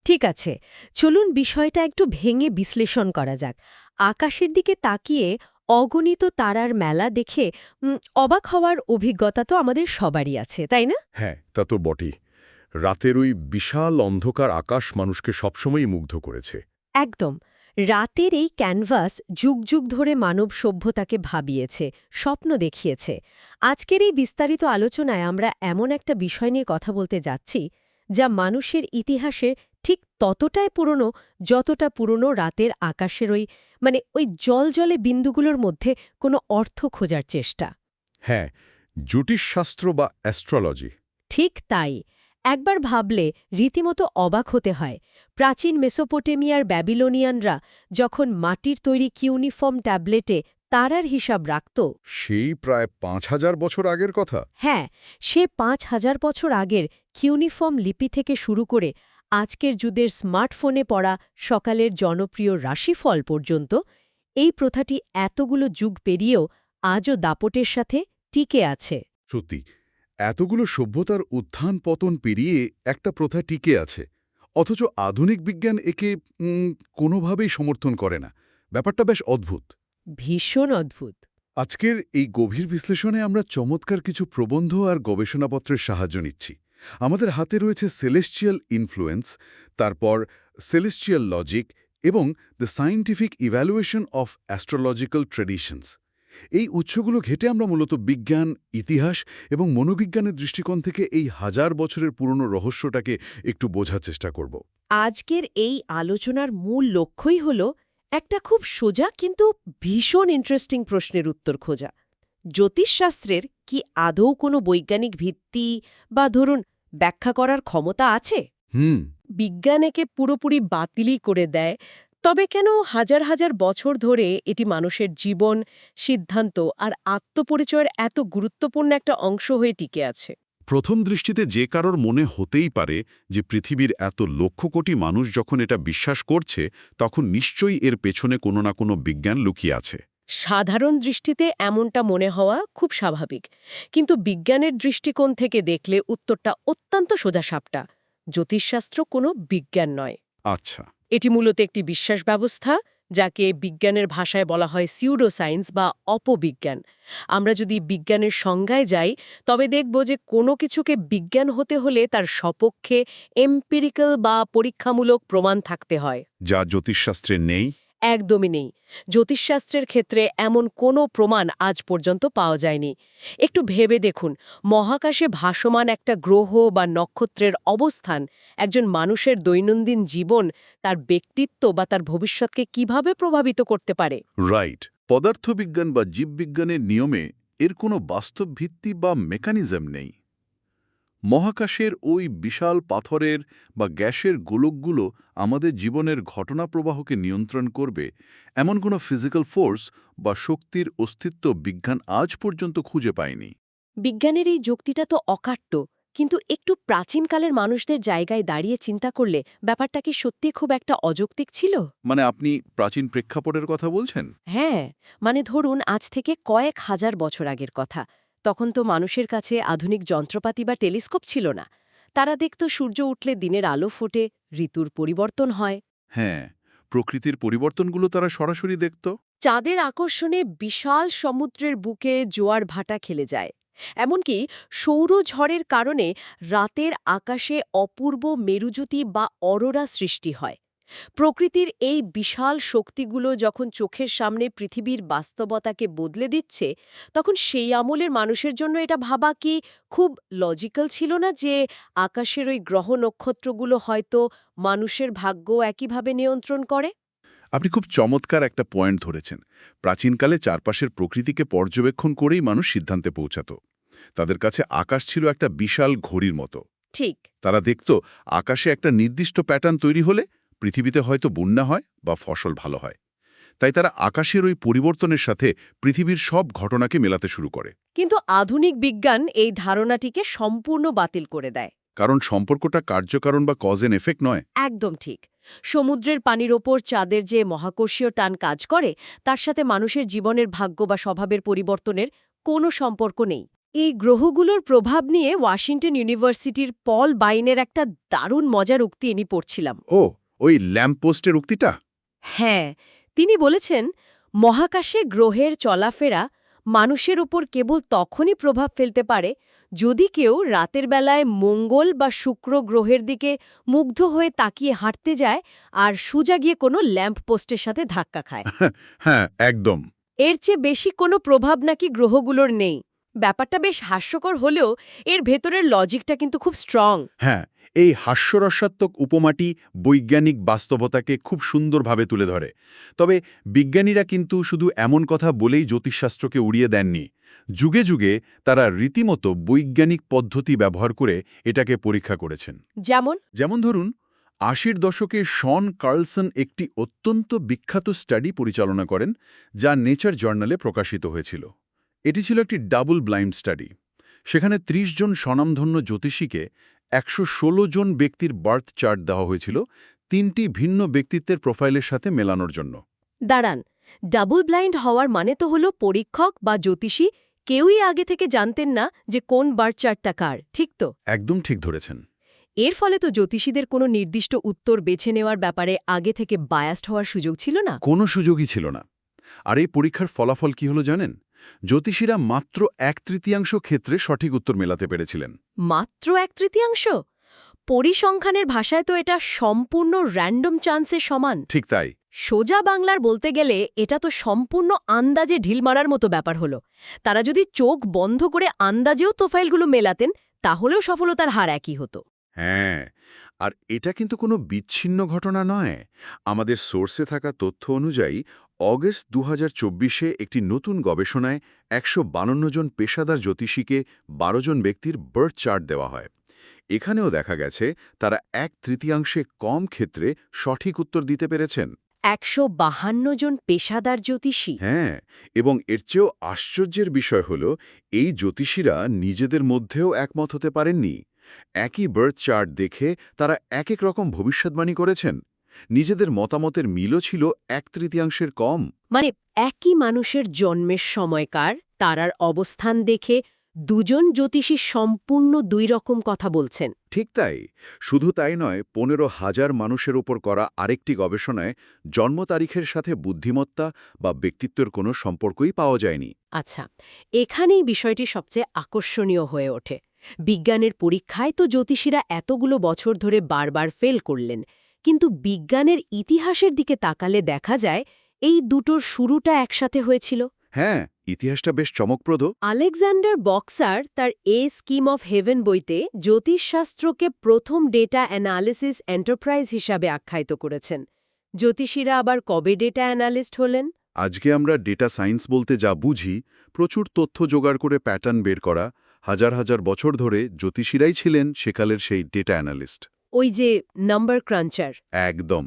ঠিক আছে, চলুন বিষয়টা একটু ভেঙে বিশ্লেষণ করা যাক। আকাশের দিকে তাকিয়ে অগণিত তারার মেলা দেখে অবাক হওয়ার অভিজ্ঞতা তো আমাদের সবারই আছে, তাই না? হ্যাঁ, তা তো বটেই। রাতের ওই বিশাল অন্ধকার আকাশ মানুষকে সবসময়ই মুগ্ধ করেছে। একদম। রাতের এই ক্যানভাস যুগ যুগ ধরে মানব সভ্যতাকে ভাবিয়েছে, স্বপ্ন দেখিয়েছে। আজকের এই বিস্তারিত আলোচনায় আমরা এমন একটা বিষয় নিয়ে কথা বলতে যাচ্ছি যা মানুষের ইতিহাসে ঠিক ততটাই পুরনো যতটা পুরনো রাতের আকাশের ওই জলজলে বিন্দুগুলোর মধ্যে কোনো অর্থ খোঁজার চেষ্টা। হ্যাঁ, জ্যোতিষশাস্ত্র বা অ্যাস্ট্রোলজি। ঠিক তাই। একবার ভাবলে রীতিমতো অবাক হতে হয়। প্রাচীন মেসোপটেমিয়ার ব্যাবিলনিয়ানরা যখন মাটির তৈরি কিউনিফর্ম ট্যাবলেটে তারার হিসাব রাখত, সেই প্রায় ৫,০০০ বছর আগের কথা। হ্যাঁ, সে ৫,০০০ বছর আগের কিউনিফর্ম লিপি থেকে শুরু করে আজকের যুগের স্মার্টফোনে পড়া সকালের জনপ্রিয় রাশিফল পর্যন্ত, এই প্রথাটি এতগুলো যুগ পেরিয়েও আজও দাপটের সাথে টিকে আছে। সত্যি, এতগুলো সভ্যতার উত্থান পতন পেরিয়ে একটা প্রথা টিকে আছে, অথচ আধুনিক বিজ্ঞান একে কোনোভাবেই সমর্থন করে না। ব্যাপারটা বেশ অদ্ভুত। ভীষণ অদ্ভুত। আজকের এই গভীর বিশ্লেষণে আমরা চমৎকার কিছু প্রবন্ধ আর গবেষণাপত্রের সাহায্য নিচ্ছি। আমাদের হাতে রয়েছে সেলেস্টিয়াল ইনফ্লুয়েন্স, তারপর সেলেস্টিয়াল লজিক এবং the scientific evaluation of astrological traditions. এই উৎসগুলো ঘেঁটে আমরা মূলত বিজ্ঞান, ইতিহাস এবং মনোবিজ্ঞানের দৃষ্টিকোণ থেকে এই হাজার বছরের পুরনো রহস্যটাকে একটু বোঝার চেষ্টা করব। আজকের এই আলোচনার মূল লক্ষ্যই হল একটা খুব সোজা কিন্তু ভীষণ ইন্টারেস্টিং প্রশ্নের উত্তর খোঁজা। জ্যোতিষশাস্ত্রের কি আদৌ কোনো বৈজ্ঞানিক ভিত্তি বা ধরুন ব্যাখ্যা করার ক্ষমতা আছে? হুম। বিজ্ঞান একে পুরোপুরি বাতিলই করে দেয়, তবে কেন হাজার হাজার বছর ধরে এটি মানুষের জীবন, সিদ্ধান্ত আর আত্মপরিচয়ের এত গুরুত্বপূর্ণ একটা অংশ হয়ে টিকে আছে? প্রথম দৃষ্টিতে যে কারোর মনে হতেই পারে যে পৃথিবীর এত লক্ষ কোটি মানুষ যখন এটা বিশ্বাস করছে, তখন নিশ্চয়ই এর পেছনে কোনো না কোনো বিজ্ঞান লুকিয়ে আছে। সাধারণ দৃষ্টিতে এমনটা মনে হওয়া খুব স্বাভাবিক, কিন্তু বিজ্ঞানের দৃষ্টিকোণ থেকে দেখলে উত্তরটা অত্যন্ত সোজাসাপটা। জ্যোতিষশাস্ত্র কোনো বিজ্ঞান নয়। আচ্ছা। এটি মূলত একটি বিশ্বাস ব্যবস্থা, যাকে বিজ্ঞানের ভাষায় বলা হয় সিউডো সায়েন্স বা অপবিজ্ঞান। আমরা যদি বিজ্ঞানের সংজ্ঞায় যাই, তবে দেখব যে কোনো কিছুকে বিজ্ঞান হতে হলে তার সপক্ষে এম্পিরিক্যাল বা পরীক্ষামূলক প্রমাণ থাকতে হয়। যা জ্যোতিষশাস্ত্রে নেই। একদমই নেই। জ্যোতিষশাস্ত্রের ক্ষেত্রে এমন কোনো প্রমাণ আজ পর্যন্ত পাওয়া যায়নি। একটু ভেবে দেখুন, মহাকাশে ভাসমান একটা গ্রহ বা নক্ষত্রের অবস্থান একজন মানুষের দৈনন্দিন জীবন, তার ব্যক্তিত্ব বা তার ভবিষ্যৎকে কিভাবে প্রভাবিত করতে পারে? রাইট। পদার্থবিজ্ঞান বা জীববিজ্ঞানের নিয়মে এর কোনো বাস্তব ভিত্তি বা মেকানিজম নেই। মহাকাশের ওই বিশাল পাথরের বা গ্যাসের গোলকগুলো আমাদের জীবনের ঘটনা প্রবাহকে নিয়ন্ত্রণ করবে, এমন কোনো ফিজিক্যাল ফোর্স বা শক্তির অস্তিত্ব বিজ্ঞান আজ পর্যন্ত খুঁজে পায়নি। বিজ্ঞানের এই যুক্তিটা তো অকাট্য, কিন্তু একটু প্রাচীনকালের মানুষদের জায়গায় দাঁড়িয়ে চিন্তা করলে ব্যাপারটা কি সত্যি খুব একটা অযৌক্তিক ছিল? মানে আপনি প্রাচীন প্রেক্ষাপটের কথা বলছেন? হ্যাঁ, মানে ধরুন আজ থেকে কয়েক হাজার বছর আগের কথা। তখন তো মানুষের কাছে আধুনিক যন্ত্রপাতি বা টেলিস্কোপ ছিল না। তারা দেখত সূর্য উঠলে দিনের আলো ফোটে, ঋতুর পরিবর্তন হয়। হ্যাঁ, প্রকৃতির পরিবর্তনগুলো তারা সরাসরি দেখত। চাঁদের আকর্ষণে বিশাল সমুদ্রের বুকে জোয়ার ভাটা খেলে যায়। এমনকি সৌরঝড়ের কারণে রাতের আকাশে অপূর্ব মেরুজ্যোতি বা অরোরা সৃষ্টি হয়। প্রকৃতির এই বিশাল শক্তিগুলো যখন চোখের সামনে পৃথিবীর বাস্তবতাকে বদলে দিচ্ছে, তখন সেই আমলের মানুষের জন্য এটা ভাবা কি খুব লজিক্যাল ছিল না যে আকাশের ওই গ্রহ নক্ষত্রগুলো হয়তো মানুষের ভাগ্য একইভাবে নিয়ন্ত্রণ করে? আপনি খুব চমৎকার একটা পয়েন্ট ধরেছেন। প্রাচীনকালে চারপাশের প্রকৃতিকে পর্যবেক্ষণ করেই মানুষ সিদ্ধান্তে পৌঁছাত। তাদের কাছে আকাশ ছিল একটা বিশাল ঘড়ির মতো। ঠিক। তারা দেখত আকাশে একটা নির্দিষ্ট প্যাটার্ন তৈরি হলে পৃথিবীতে হয়তো বন্যা হয় বা ফসল ভালো হয়। তাই তারা আকাশের ওই পরিবর্তনের সাথে পৃথিবীর সব ঘটনাকে মেলাতে শুরু করে। কিন্তু আধুনিক বিজ্ঞান এই ধারণাটিকে সম্পূর্ণ বাতিল করে দেয়। কারণ সম্পর্কটা কার্যকারণ বা কজ এন্ড এফেক্ট নয়। একদম ঠিক। সমুদ্রের পানির ওপর চাঁদের যে মহাকর্ষীয় টান কাজ করে, তার সাথে মানুষের জীবনের ভাগ্য বা স্বভাবের পরিবর্তনের কোনো সম্পর্ক নেই। এই গ্রহগুলোর প্রভাব নিয়ে ওয়াশিংটন ইউনিভার্সিটির পল বাইনের একটা দারুণ মজার উক্তি ইনি পড়ছিলাম। ও, ওই ল্যাম্পপোস্টের উক্তিটা? হ্যাঁ, তিনি বলেছেন মহাকাশে গ্রহের চলাফেরা মানুষের ওপর কেবল তখনই প্রভাব ফেলতে পারে যদি কেউ রাতের বেলায় মঙ্গল বা শুক্র গ্রহের দিকে মুগ্ধ হয়ে তাকিয়ে হাঁটতে যায় আর সোজা গিয়ে কোনো ল্যাম্প পোস্টের সাথে ধাক্কা খায়। হ্যাঁ, একদম। এর চেয়ে বেশি কোনো প্রভাব নাকি গ্রহগুলোর নেই। ব্যাপারটা বেশ হাস্যকর হলেও এর ভেতরের লজিকটা কিন্তু খুব স্ট্রং। হ্যাঁ, এই হাস্যরসাত্মক উপমাটি বৈজ্ঞানিক বাস্তবতাকে খুব সুন্দরভাবে তুলে ধরে। তবে বিজ্ঞানীরা কিন্তু শুধু এমন কথা বলেই জ্যোতিষশাস্ত্রকে উড়িয়ে দেননি। যুগে যুগে তারা রীতিমতো বৈজ্ঞানিক পদ্ধতি ব্যবহার করে এটাকে পরীক্ষা করেছেন। যেমন ধরুন ৮০-র দশকে শন কার্লসন একটি অত্যন্ত বিখ্যাত স্টাডি পরিচালনা করেন, যা নেচার জার্নালে প্রকাশিত হয়েছিল। এটি ছিল একটি ডাবল ব্লাইন্ড স্টাডি। সেখানে ৩০ জন স্বনামধন্য জ্যোতিষীকে ১১৬ জন ব্যক্তির বার্থ চার্ট দেওয়া হয়েছিল ৩টি ভিন্ন ব্যক্তিত্বের প্রোফাইলের সাথে মেলানোর জন্য। দাঁড়ান, ডাবল ব্লাইন্ড হওয়ার মানে তো হলো পরীক্ষক বা জ্যোতিষী কেউই আগে থেকে জানতেন না যে কোন বার্থ চার্টটা কার, ঠিক তো? একদম ঠিক ধরেছেন। এর ফলে তো জ্যোতিষীদের কোনো নির্দিষ্ট উত্তর বেছে নেওয়ার ব্যাপারে আগে থেকে বায়াসড হওয়ার সুযোগ ছিল না। কোনো সুযোগই ছিল না। আর এই পরীক্ষার ফলাফল কি হলো জানেন? জ্যোতিষীরা মাত্র ১/৩ ক্ষেত্রে সঠিক উত্তর মেলাতে পেরেছিলেন। মাত্র ১/৩? পরিসংখ্যানের ভাষায় তো এটা সম্পূর্ণ র্যান্ডম চান্সের সমান। ঠিক তাই। সোজা বাংলার বলতে গেলে এটা তো সম্পূর্ণ আন্দাজে ঢিল মারার মতো ব্যাপার হলো। তারা যদি চোখ বন্ধ করে আন্দাজেও তোফাইলগুলো মেলাতেন তাহলেও সফলতার হার একই হতো। হ্যাঁ, আর এটা কিন্তু কোনো বিচ্ছিন্ন ঘটনা নয়। আমাদের সোর্সে থাকা তথ্য অনুযায়ী অগস্ট ২০২৪-এ একটি নতুন গবেষণায় ১৫২ জন পেশাদার জ্যোতিষীকে ১২ জন ব্যক্তির বার্থ চার্ট দেওয়া হয়। এখানেও দেখা গেছে তারা ১/৩ কম ক্ষেত্রে সঠিক উত্তর দিতে পেরেছেন। ১৫২ জন পেশাদার জ্যোতিষী? হ্যাঁ, এবং এর চেয়েও আশ্চর্যের বিষয় হল এই জ্যোতিষীরা নিজেদের মধ্যেও একমত হতে পারেননি। একই বার্থ চার্ট দেখে তারা এক এক রকম ভবিষ্যদ্বাণী করেছেন। নিজেদের মতামতের মিলও ছিল ১/৩ কম। মানে একই মানুষের জন্মের সময়কার তারার অবস্থান দেখে দুজন জ্যোতিষী সম্পূর্ণ দুই রকম কথা বলছেন। ঠিক তাই। শুধু তাই নয়, ১৫,০০০ মানুষের উপর করা আরেকটি গবেষণায় জন্ম তারিখের সাথে বুদ্ধিমত্তা বা ব্যক্তিত্বের কোনো সম্পর্কই পাওয়া যায়নি। আচ্ছা, এখানেই বিষয়টি সবচেয়ে আকর্ষণীয় হয়ে ওঠে। বিজ্ঞানের পরীক্ষায় তো জ্যোতিষীরা এতগুলো বছর ধরে বারবার ফেল করলেন, কিন্তু বিজ্ঞানের ইতিহাসের দিকে তাকালে দেখা যায় এই দুটোর শুরুটা একসাথে হয়েছিল। হ্যাঁ, ইতিহাসটা বেশ চমকপ্রদ। আলেকজান্ডার বক্সার তার এ স্কিম অফ হেভেন বইতে জ্যোতিষশাস্ত্রকে প্রথম ডেটা অ্যানালিসিস এন্টারপ্রাইজ হিসাবে আখ্যায়িত করেছেন। জ্যোতিষীরা আবার কবে ডেটা অ্যানালিস্ট হলেন? আজকে আমরা ডেটা সায়েন্স বলতে যা বুঝি, প্রচুর তথ্য জোগাড় করে প্যাটার্ন বের করা, হাজার হাজার বছর ধরে জ্যোতিষীরাই ছিলেন সেকালের সেই ডেটা অ্যানালিস্ট। ওই যে নাম্বার ক্রাঞ্চার। একদম।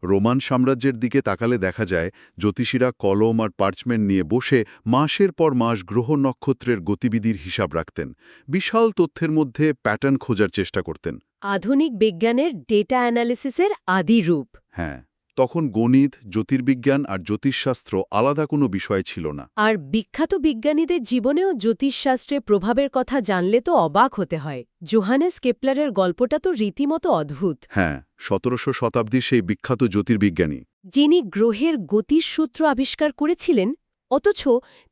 রোমান সাম্রাজ্যের দিকে তাকালে দেখা যায় জ্যোতিষীরা কলম আর পার্চমেন্ট নিয়ে বসে মাসের পর মাস গ্রহ নক্ষত্রের গতিবিধির হিসাব রাখতেন, বিশাল তথ্যের মধ্যে প্যাটার্ন খোঁজার চেষ্টা করতেন। আধুনিক বিজ্ঞানের ডেটা অ্যানালিসিসের আদি রূপ। হ্যাঁ, তখন গণিত, জ্যোতির্বিজ্ঞান আর জ্যোতিষশাস্ত্র আলাদা কোনো বিষয় ছিল না। আর বিখ্যাত বিজ্ঞানীদের জীবনেও জ্যোতিষশাস্ত্রের প্রভাবের কথা জানলে তো অবাক হতে হয়। জোহানেস কেপলারের গল্পটা তো রীতিমতো অদ্ভুত। হ্যাঁ, ১৭০০ শতাব্দীর সেই বিখ্যাত জ্যোতির্বিজ্ঞানী, যিনি গ্রহের গতির সূত্র আবিষ্কার করেছিলেন, অথচ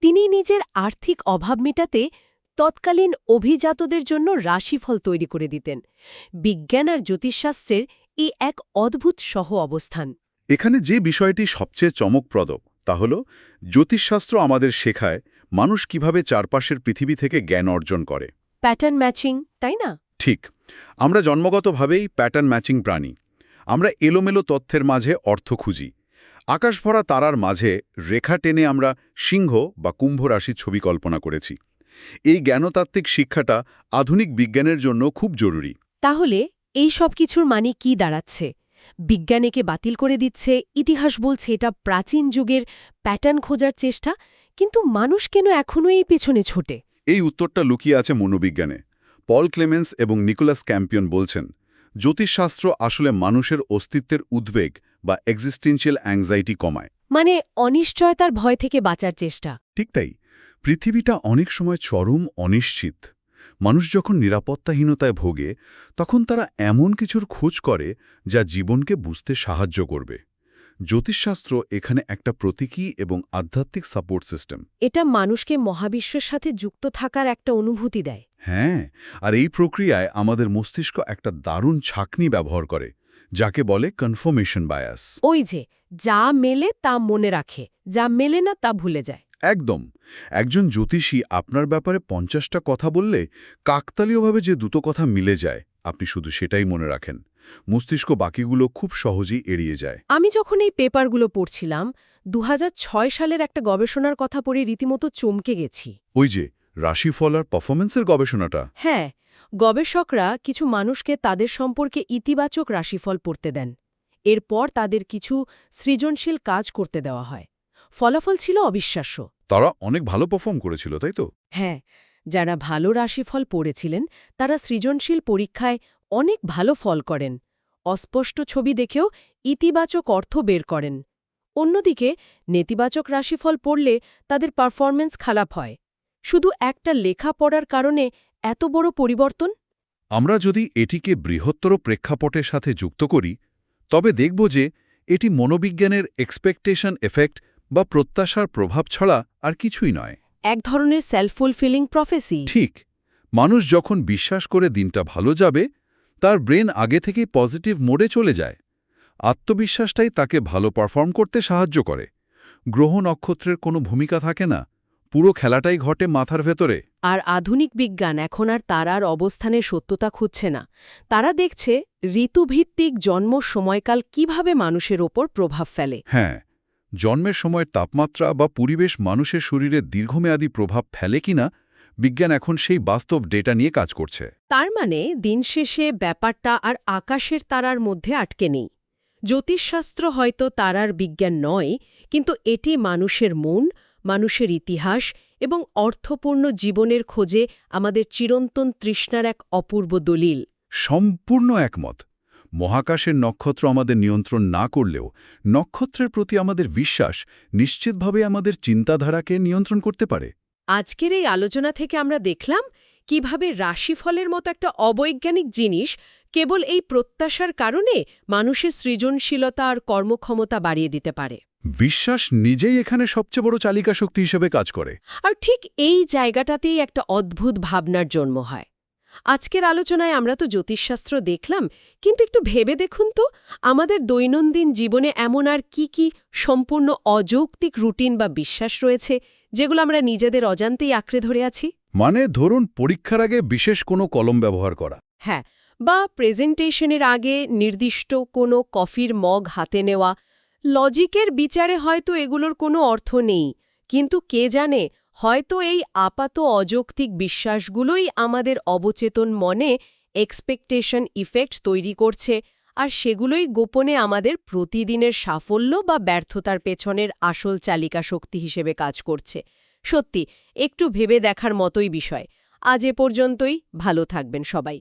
তিনি নিজের আর্থিক অভাব মেটাতে তৎকালীন অভিজাতদের জন্য রাশিফল তৈরি করে দিতেন। বিজ্ঞান আর জ্যোতিষশাস্ত্রের এই এক অদ্ভুত সহ অবস্থান। এখানে যে বিষয়টি সবচেয়ে চমকপ্রদ তা হল জ্যোতিষশাস্ত্র আমাদের শেখায় মানুষ কিভাবে চারপাশের পৃথিবী থেকে জ্ঞান অর্জন করে। প্যাটার্ন ম্যাচিং, তাই না? ঠিক। আমরা জন্মগতভাবেই প্যাটার্ন ম্যাচিং প্রাণী। আমরা এলোমেলো তথ্যের মাঝে অর্থ খুঁজি। আকাশভরা তারার মাঝে রেখা টেনে আমরা সিংহ বা কুম্ভ রাশির ছবি কল্পনা করেছি। এই জ্ঞানতাত্ত্বিক শিক্ষাটা আধুনিক বিজ্ঞানের জন্য খুব জরুরি। তাহলে এই সব কিছুর মানে কি দাঁড়াচ্ছে? বিজ্ঞানীকে বাতিল করে দিচ্ছে, ইতিহাস বলছে এটা প্রাচীন যুগের প্যাটার্ন খোঁজার চেষ্টা, কিন্তু মানুষ কেন এখনও এই পেছনে ছোটে? এই উত্তরটা লুকিয়ে আছে মনোবিজ্ঞানে। পল ক্লেমেন্স এবং নিকোলাস ক্যাম্পিয়ন বলছেন, জ্যোতিষশাস্ত্র আসলে মানুষের অস্তিত্বের উদ্বেগ বা এক্সিস্টেন্সিয়াল অ্যাংজাইটি কমায়। মানে অনিশ্চয়তার ভয় থেকে বাঁচার চেষ্টা। ঠিক তাই। পৃথিবীটা অনেক সময় চরম অনিশ্চিত। মানুষ যখন নিরাপত্তাহীনতায় ভোগে তখন তারা এমন কিছুর খোঁজ করে যা জীবনকে বুঝতে সাহায্য করবে। জ্যোতিষশাস্ত্র এখানে একটা প্রতীকী এবং আধ্যাত্মিক সাপোর্ট সিস্টেম। এটা মানুষকে মহাবিশ্বের সাথে যুক্ত থাকার একটা অনুভূতি দেয়। হ্যাঁ, আর এই প্রক্রিয়ায় আমাদের মস্তিষ্ক একটা দারুণ ছাঁকনি ব্যবহার করে, যাকে বলে কনফার্মেশন বায়াস। ওই যে যা মেলে তা মনে রাখে, যা মেলে না তা ভুলে যায়। একদম। একজন জ্যোতিষী আপনার ব্যাপারে 50টা কথা বললে কাকতালীয়ভাবে যে দুটো কথা মিলে যায়, আপনি শুধু সেটাই মনে রাখেন। মস্তিষ্ক বাকিগুলো খুব সহজেই এড়িয়ে যায়। আমি যখন এই পেপারগুলো পড়ছিলাম 2006 সালের একটা গবেষণার কথা পড়ে রীতিমতো চমকে গেছি। ওই যে রাশিফল আর পারফরমেন্সের গবেষণাটা। হ্যাঁ, গবেষকরা কিছু মানুষকে তাদের সম্পর্কে ইতিবাচক রাশিফল পড়তে দেন। এরপর তাদের কিছু সৃজনশীল কাজ করতে দেওয়া হয়। ফলাফল ছিল অবিশ্বাস্য। তারা অনেক ভালো পারফর্ম করেছিল, তাই তো? হ্যাঁ, যারা ভালো রাশিফল পড়েছিলেন তারা সৃজনশীল পরীক্ষায় অনেক ভালো ফল করেন, অস্পষ্ট ছবি দেখেও ইতিবাচক অর্থ বের করেন। অন্যদিকে নেতিবাচক রাশিফল পড়লে তাদের পারফরম্যান্স খারাপ হয়। শুধু একটা লেখা পড়ার কারণে এত বড় পরিবর্তন? আমরা যদি এটিকে বৃহত্তর প্রেক্ষাপটের সাথে যুক্ত করি, তবে দেখব যে এটি মনোবিজ্ঞানের এক্সপেকটেশন এফেক্ট বা প্রত্যাশার প্রভাব ছাড়া আর কিছুই নয়। এক ধরনের সেলফ ফুলফিলিং প্রফেসি। ঠিক, মানুষ যখন বিশ্বাস করে দিনটা ভালো যাবে, তার ব্রেন আগে থেকেই পজিটিভ মোডে চলে যায়। আত্মবিশ্বাসটাই তাকে ভালো পারফর্ম করতে সাহায্য করে। গ্রহ নক্ষত্রের কোনো ভূমিকা থাকে না, পুরো খেলাটাই ঘটে মাথার ভেতরে। আর আধুনিক বিজ্ঞান এখন আর তারার অবস্থানের সত্যতা খুঁজছে না। তারা দেখছে ঋতুভিত্তিক জন্ম সময়কাল কিভাবে মানুষের ওপর প্রভাব ফেলে। হ্যাঁ, জন্মের সময়ের তাপমাত্রা বা পরিবেশ মানুষের শরীরে দীর্ঘমেয়াদী প্রভাব ফেলে কিনা, বিজ্ঞান এখন সেই বাস্তব ডেটা নিয়ে কাজ করছে। তার মানে দিন শেষে ব্যাপারটা আর আকাশের তারার মধ্যে আটকে নেই। জ্যোতিষশাস্ত্র হয়তো তারার বিজ্ঞান নয়, কিন্তু এটি মানুষের মন, মানুষের ইতিহাস এবং অর্থপূর্ণ জীবনের খোঁজে আমাদের চিরন্তন তৃষ্ণার এক অপূর্ব দলিল। সম্পূর্ণ একমত। মহাকাশের নক্ষত্র আমাদের নিয়ন্ত্রণ না করলেও নক্ষত্রের প্রতি আমাদের বিশ্বাস নিশ্চিতভাবে আমাদের চিন্তাধারাকে নিয়ন্ত্রণ করতে পারে। আজকের এই আলোচনা থেকে আমরা দেখলাম কিভাবে রাশিফলের মতো একটা অবৈজ্ঞানিক জিনিস কেবল এই প্রত্যাশার কারণে মানুষের সৃজনশীলতা আর কর্মক্ষমতা বাড়িয়ে দিতে পারে। বিশ্বাস নিজেই এখানে সবচেয়ে বড় চালিকা শক্তি হিসেবে কাজ করে। আর ঠিক এই জায়গাটাতেই একটা অদ্ভুত ভাবনার জন্ম হয়। আজকের আলোচনায় আমরা তো জ্যোতিষশাস্ত্র দেখলাম, কিন্তু একটু ভেবে দেখুন তো, আমাদের দৈনন্দিন জীবনে এমন আর কি সম্পূর্ণ অযৌক্তিক রুটিন বা বিশ্বাস রয়েছে যেগুলো আমরা নিজেদের অজান্তেই আঁকড়ে ধরে আছি। মানে ধরুন পরীক্ষার আগে বিশেষ কোনো কলম ব্যবহার করা। হ্যাঁ, বা প্রেজেন্টেশনের আগে নির্দিষ্ট কোনো কফির মগ হাতে নেওয়া। লজিকের বিচারে হয়তো এগুলোর কোনো অর্থ নেই, কিন্তু কে জানে, হয়তো এই আপাত অযৌক্তিক বিশ্বাসগুলোই আমাদের অবচেতন মনে এক্সপেকটেশন ইফেক্ট তৈরি করছে, আর সেগুলোই গোপনে আমাদের প্রতিদিনের সাফল্য বা ব্যর্থতার পেছনের আসল চালিকা শক্তি হিসেবে কাজ করছে। সত্যি একটু ভেবে দেখার মতোই বিষয়। আজ এ পর্যন্তই। ভালো থাকবেন সবাই।